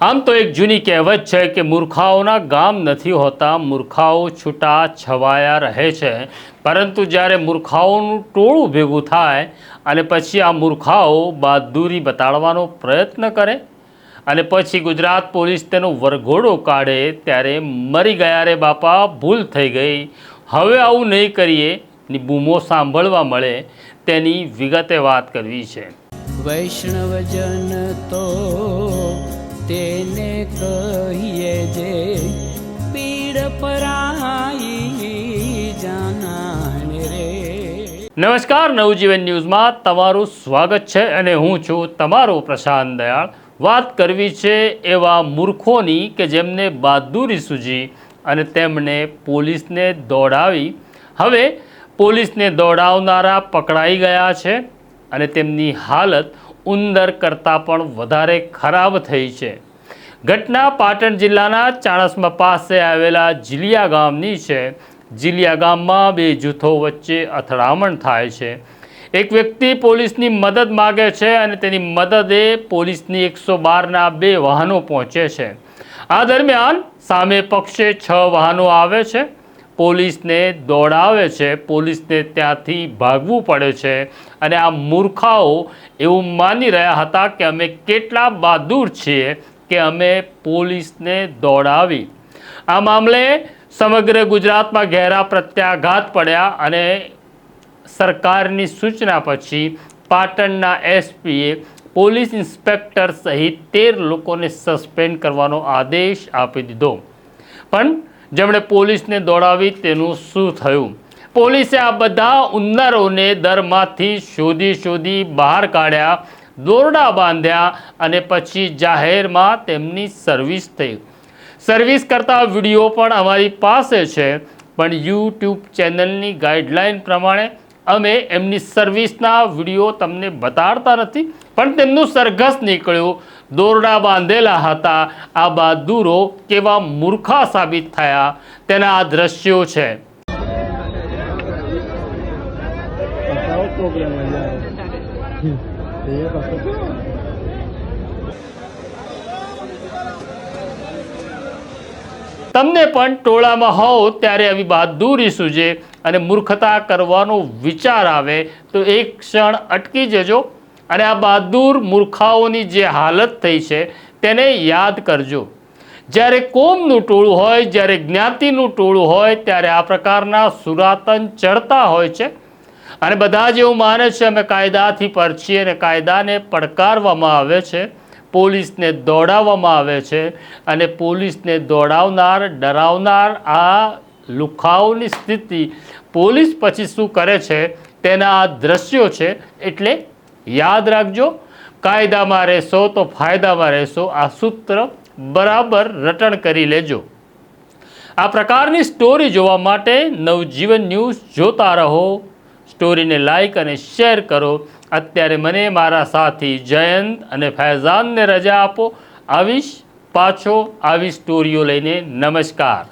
આમ તો એક જૂની કહેવત છે કે મૂર્ખાઓના ગામ નથી હોતા, મૂર્ખાઓ છૂટા છવાયા રહે છે. પરંતુ જ્યારે મૂર્ખાઓનું ટોળું ભેગું થાય અને પછી આ મૂર્ખાઓ બહાદુરી બતાડવાનો પ્રયત્ન કરે અને પછી ગુજરાત પોલીસ તેનો વરઘોડો કાઢે ત્યારે મરી ગયા રે બાપા, ભૂલ થઈ ગઈ, હવે આવું નહીં કરીએ ની બૂમો સાંભળવા મળે તેની વિગતે વાત કરવી છે. વૈષ્ણવજન તો તેને કહીએ જે પીડ પરાઈ જાનાને રે. નમસ્કાર, નવજીવન ન્યૂઝમાં તમારું સ્વાગત છે અને હું છું તમારો પ્રશાંત દયાળ. વાત કરવી છે એવા મૂર્ખોની કે જેમને બહાદુરી સૂજી અને તેમણે પોલીસને દોડાવી. હવે પોલીસને દોડાવનારા પકડાઈ ગયા છે અને તેમની હાલત ઉંદર કરતાં પણ વધારે ખરાબ થઈ છે. ઘટના પાટણ જિલ્લાના ચાણસ્મા પાસે આવેલા જીલિયા ગામની છે. જીલિયા ગામમાં બે જૂથો વચ્ચે અથડામણ થાય છે. એક વ્યક્તિ પોલીસની મદદ માગે છે અને તેની મદદે પોલીસની 112ના 2 વાહનો પહોંચે છે. આ દરમિયાન સામે પક્ષે 6 વાહનો આવે છે, પોલીસને દોડાવે છે, પોલીસને ત્યાંથી ભાગવું પડે છે અને આ મૂર્ખાઓ એવું માની રહ્યા હતા કે અમે કેટલા બહાદુર છીએ કે અમે પોલીસને દોડાવી. આ મામલે સમગ્ર ગુજરાતમાં ઘેરા પ્રત્યાઘાત પડ્યા અને સરકારની સૂચના પછી પાટણના એસપીએ પોલીસ ઇન્સ્પેક્ટર સહિત 13 લોકોને સસ્પેન્ડ કરવાનો આદેશ આપી દીધો. પણ જેમણે પોલીસને દોડાવી તેનું શું થયું? પોલીસે આ બધા ઉંદરોને દરમાંથી શોધી બહાર કાઢ્યા, દોરડા બાંધ્યા અને પછી જાહેરમાં તેમની સર્વિસ થઈ. સર્વિસ કરતા વિડીયો પણ અમારી પાસે છે, પણ યુટ્યુબ ચેનલની ગાઈડલાઈન પ્રમાણે અમે એમની સર્વિસના વિડીયો તમને બતાડતા નથી. પણ તેમનું સરઘસ નીકળ્યું, દોરડા બાંધેલા હતા. આ બહાદુરો કેવા મૂર્ખા સાબિત થયા તેના આ દ્રશ્યો છે. તમને પણ ટોળામાં હોવ ત્યારે આવી બહાદુરી સૂજે અને મૂર્ખતા કરવાનો વિચાર આવે તો એક ક્ષણ અટકી જજો અને આ બહાદુર મૂર્ખાઓની જે હાલત થઈ છે તેને યાદ કરજો. જ્યારે કોમનું ટોળું હોય, જ્યારે જ્ઞાતિનું ટોળું હોય ત્યારે આ પ્રકારના સુરાતન ચડતા હોય છે અને બધા જ એવું માને છે અમે કાયદાથી પર છીએ અને કાયદાને પડકારવામાં આવે છે, પોલીસને દોડાવવામાં આવે છે અને પોલીસને દોડાવનાર, ડરાવનાર આ લુખાઓની સ્થિતિ પોલીસ પછી શું કરે છે તેના આ દ્રશ્યો છે. એટલે યાદ રાખજો, કાયદામાં રહેશો તો ફાયદામાં રહેશો. આ સૂત્ર બરાબર રટણ કરી લેજો. આ પ્રકારની સ્ટોરી જોવા માટે નવજીવન ન્યૂઝ જોતા રહો. સ્ટોરીને લાઈક અને શેર કરો. અત્યારે મને મારા સાથી જયંત અને ફૈઝાનને રજા આપો. આવીશ પાછો આવી સ્ટોરીઓ લઈને. નમસ્કાર.